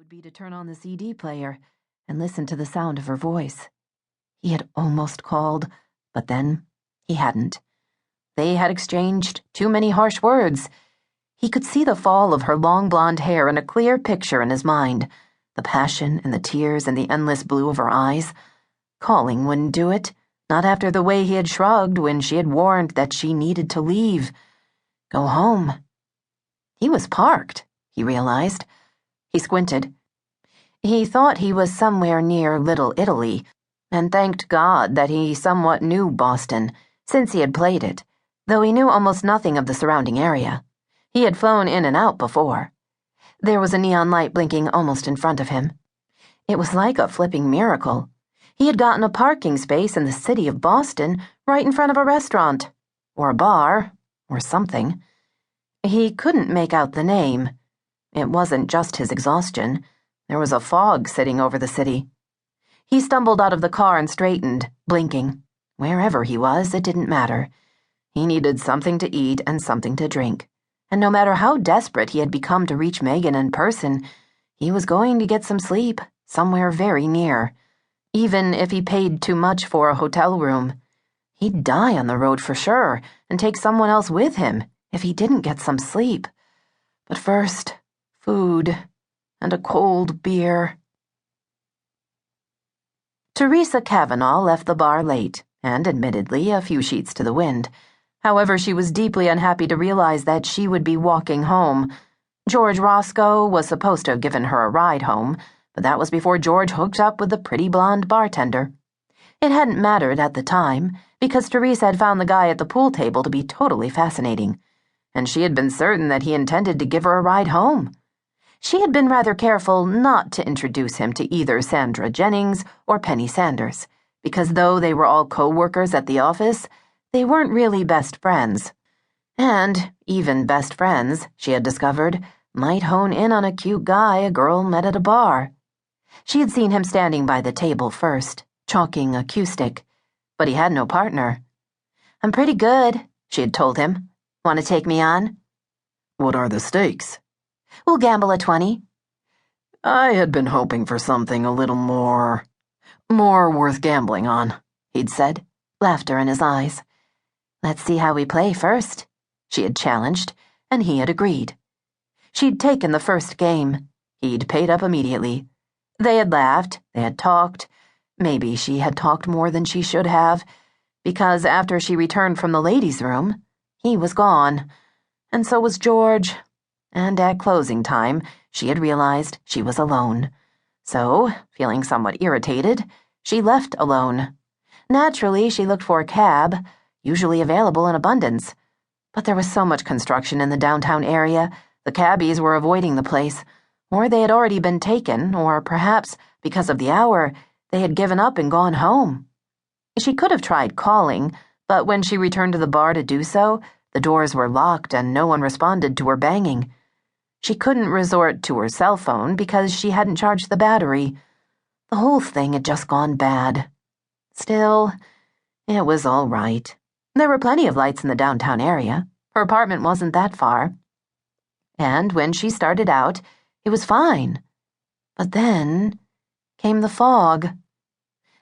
would be to turn on the CD player and listen to the sound of her voice. He had almost called, but then he hadn't. They had exchanged too many harsh words. He could see the fall of her long blonde hair in a clear picture in his mind, the passion and the tears and the endless blue of her eyes. Calling wouldn't do it, not after the way he had shrugged when she had warned that she needed to leave. Go home. He was parked, he realized. He squinted. He thought he was somewhere near Little Italy, and thanked God that he somewhat knew Boston, since he had played it, though he knew almost nothing of the surrounding area. He had flown in and out before. There was a neon light blinking almost in front of him. It was like a flipping miracle. He had gotten a parking space in the city of Boston right in front of a restaurant, or a bar, or something. He couldn't make out the name. It wasn't just his exhaustion. There was a fog sitting over the city. He stumbled out of the car and straightened, blinking. Wherever he was, it didn't matter. He needed something to eat and something to drink. And no matter how desperate he had become to reach Megan in person, he was going to get some sleep somewhere very near. Even if he paid too much for a hotel room. He'd die on the road for sure and take someone else with him if he didn't get some sleep. But first, food and a cold beer. Teresa Kavanaugh left the bar late, and admittedly a few sheets to the wind. However, she was deeply unhappy to realize that she would be walking home. George Roscoe was supposed to have given her a ride home, but that was before George hooked up with the pretty blonde bartender. It hadn't mattered at the time, because Teresa had found the guy at the pool table to be totally fascinating, and she had been certain that he intended to give her a ride home. She had been rather careful not to introduce him to either Sandra Jennings or Penny Sanders, because though they were all co-workers at the office, they weren't really best friends. And even best friends, she had discovered, might hone in on a cute guy a girl met at a bar. She had seen him standing by the table first, chalking a cue stick, but he had no partner. "I'm pretty good," she had told him. "Want to take me on?" "What are the stakes?" "We'll gamble a 20. "I had been hoping for something a little more worth gambling on," he'd said, laughter in his eyes. "Let's see how we play first," she had challenged, and he had agreed. She'd taken the first game. He'd paid up immediately. They had laughed, they had talked. Maybe she had talked more than she should have, because after she returned from the ladies' room, he was gone, and so was George. And at closing time, she had realized she was alone. So, feeling somewhat irritated, she left alone. Naturally, she looked for a cab, usually available in abundance. But there was so much construction in the downtown area, the cabbies were avoiding the place, or they had already been taken, or perhaps, because of the hour, they had given up and gone home. She could have tried calling, but when she returned to the bar to do so, the doors were locked and no one responded to her banging. She couldn't resort to her cell phone because she hadn't charged the battery. The whole thing had just gone bad. Still, it was all right. There were plenty of lights in the downtown area. Her apartment wasn't that far. And when she started out, it was fine. But then came the fog.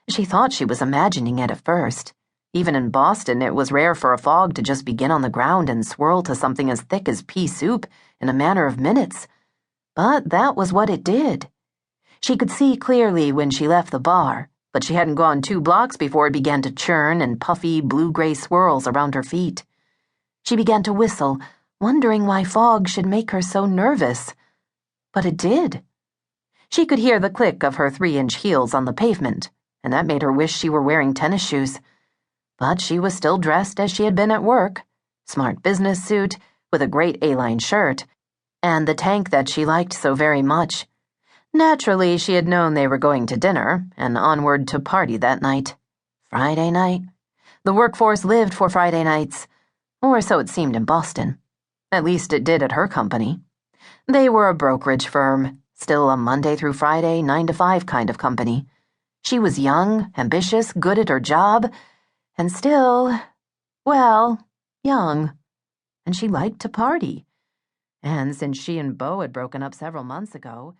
She thought she was imagining it at first. Even in Boston, it was rare for a fog to just begin on the ground and swirl to something as thick as pea soup in a matter of minutes. But that was what it did. She could see clearly when she left the bar, but she hadn't gone 2 blocks before it began to churn in puffy blue-gray swirls around her feet. She began to whistle, wondering why fog should make her so nervous. But it did. She could hear the click of her 3-inch heels on the pavement, and that made her wish she were wearing tennis shoes. But she was still dressed as she had been at work, smart business suit with a great A-line shirt, and the tank that she liked so very much. Naturally, she had known they were going to dinner and onward to party that night. Friday night. The workforce lived for Friday nights, or so it seemed in Boston. At least it did at her company. They were a brokerage firm, still a Monday through Friday, 9 to 5 kind of company. She was young, ambitious, good at her job, and still, well, young. And she liked to party. And since she and Beau had broken up several months ago,